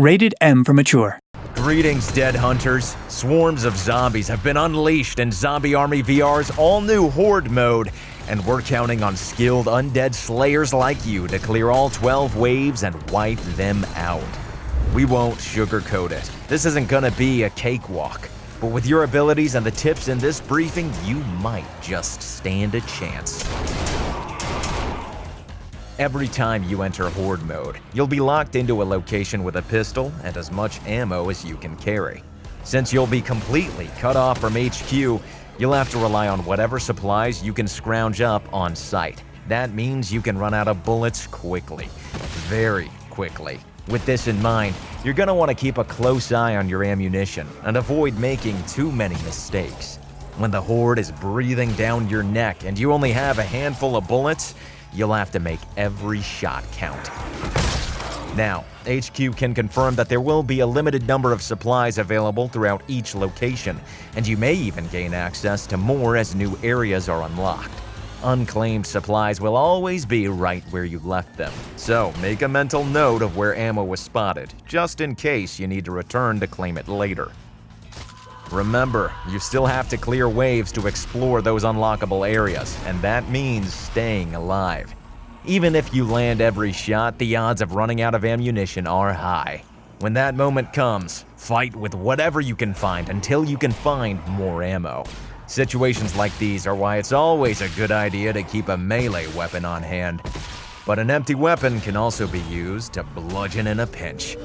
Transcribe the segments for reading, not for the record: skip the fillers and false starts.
Rated M for mature. Greetings, Deadhunters. Swarms of zombies have been unleashed in Zombie Army VR's all-new Horde Mode, and we're counting on skilled undead slayers like you to clear all 12 waves and wipe them out. We won't sugarcoat it. This isn't gonna be a cakewalk. But with your abilities and the tips in this briefing, you might just stand a chance. Every time you enter Horde Mode, you'll be locked into a location with a pistol and as much ammo as you can carry. Since you'll be completely cut off from HQ, you'll have to rely on whatever supplies you can scrounge up on site. That means you can run out of bullets quickly. Very quickly. With this in mind, you're gonna want to keep a close eye on your ammunition and avoid making too many mistakes. When the Horde is breathing down your neck and you only have a handful of bullets, you'll have to make every shot count. Now, HQ can confirm that there will be a limited number of supplies available throughout each location, and you may even gain access to more as new areas are unlocked. Unclaimed supplies will always be right where you left them, so make a mental note of where ammo was spotted, just in case you need to return to claim it later. Remember, you still have to clear waves to explore those unlockable areas, and that means staying alive. Even if you land every shot, the odds of running out of ammunition are high. When that moment comes, fight with whatever you can find until you can find more ammo. Situations like these are why it's always a good idea to keep a melee weapon on hand. But an empty weapon can also be used to bludgeon in a pinch.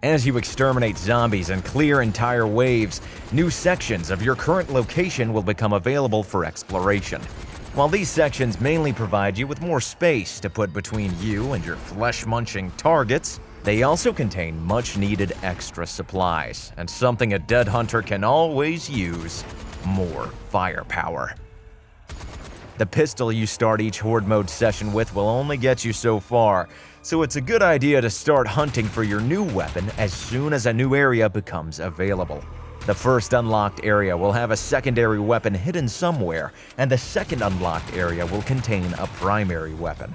As you exterminate zombies and clear entire waves, new sections of your current location will become available for exploration. While these sections mainly provide you with more space to put between you and your flesh-munching targets, they also contain much-needed extra supplies, and something a Deadhunter can always use: more firepower. The pistol you start each Horde Mode session with will only get you so far, so it's a good idea to start hunting for your new weapon as soon as a new area becomes available. The first unlocked area will have a secondary weapon hidden somewhere, and the second unlocked area will contain a primary weapon.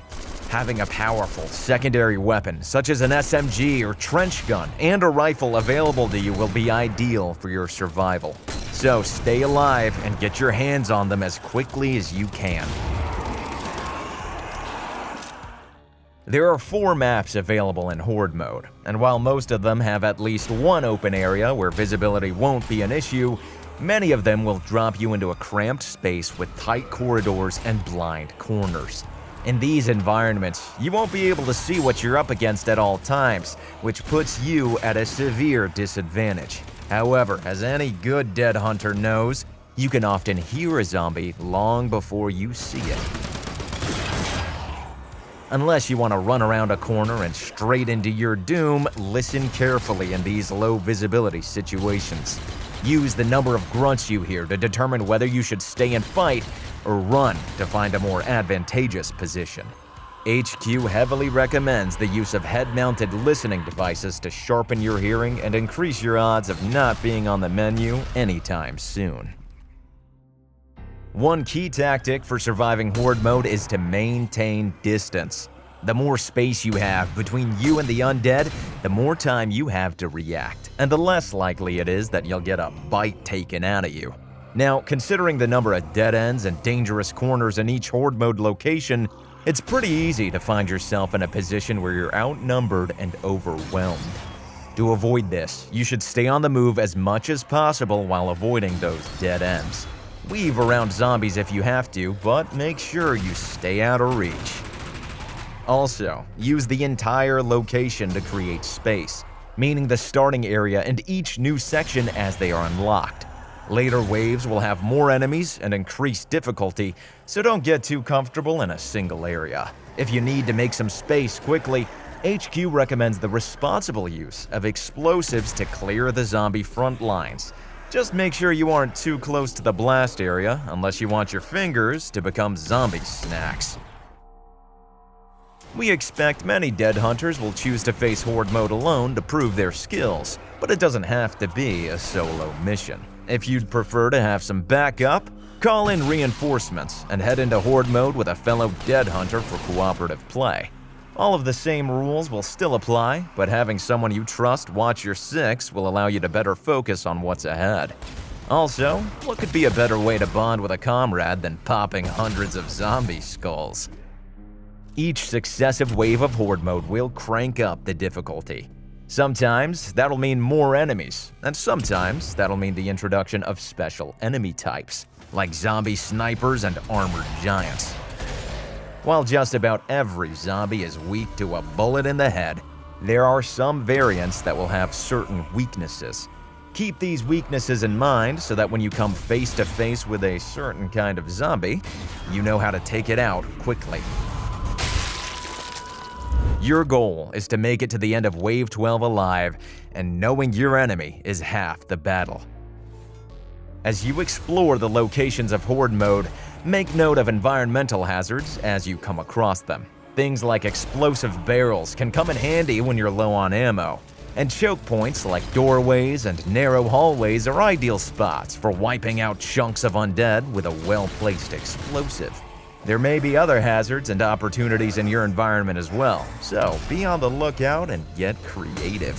Having a powerful secondary weapon, such as an SMG or trench gun, and a rifle available to you will be ideal for your survival. So stay alive and get your hands on them as quickly as you can. There are 4 maps available in Horde Mode, and while most of them have at least one open area where visibility won't be an issue, many of them will drop you into a cramped space with tight corridors and blind corners. In these environments, you won't be able to see what you're up against at all times, which puts you at a severe disadvantage. However, as any good Deadhunter knows, you can often hear a zombie long before you see it. Unless you want to run around a corner and straight into your doom, listen carefully in these low visibility situations. Use the number of grunts you hear to determine whether you should stay and fight or run to find a more advantageous position. HQ heavily recommends the use of head-mounted listening devices to sharpen your hearing and increase your odds of not being on the menu anytime soon. One key tactic for surviving Horde Mode is to maintain distance. The more space you have between you and the undead, the more time you have to react, and the less likely it is that you'll get a bite taken out of you. Now, considering the number of dead ends and dangerous corners in each Horde Mode location, it's pretty easy to find yourself in a position where you're outnumbered and overwhelmed. To avoid this, you should stay on the move as much as possible while avoiding those dead ends. Weave around zombies if you have to, but make sure you stay out of reach. Also, use the entire location to create space, meaning the starting area and each new section as they are unlocked. Later waves will have more enemies and increased difficulty, so don't get too comfortable in a single area. If you need to make some space quickly, HQ recommends the responsible use of explosives to clear the zombie front lines. Just make sure you aren't too close to the blast area unless you want your fingers to become zombie snacks. We expect many Deadhunters will choose to face Horde Mode alone to prove their skills, but it doesn't have to be a solo mission. If you'd prefer to have some backup, call in reinforcements and head into Horde Mode with a fellow Deadhunter for cooperative play. All of the same rules will still apply, but having someone you trust watch your six will allow you to better focus on what's ahead. Also, what could be a better way to bond with a comrade than popping hundreds of zombie skulls? Each successive wave of Horde Mode will crank up the difficulty. Sometimes that'll mean more enemies, and sometimes that'll mean the introduction of special enemy types, like zombie snipers and armored giants. While just about every zombie is weak to a bullet in the head, there are some variants that will have certain weaknesses. Keep these weaknesses in mind so that when you come face to face with a certain kind of zombie, you know how to take it out quickly. Your goal is to make it to the end of Wave 12 alive, and knowing your enemy is half the battle. As you explore the locations of Horde Mode, make note of environmental hazards as you come across them. Things like explosive barrels can come in handy when you're low on ammo, and choke points like doorways and narrow hallways are ideal spots for wiping out chunks of undead with a well-placed explosive. There may be other hazards and opportunities in your environment as well, so be on the lookout and get creative.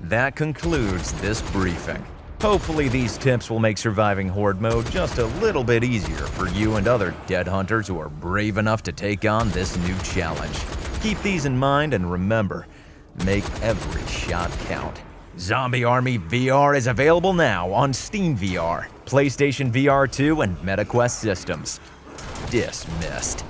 That concludes this briefing. Hopefully these tips will make surviving Horde Mode just a little bit easier for you and other Deadhunters who are brave enough to take on this new challenge. Keep these in mind and remember, make every shot count. Zombie Army VR is available now on Steam VR, PlayStation VR 2, and MetaQuest systems. Dismissed.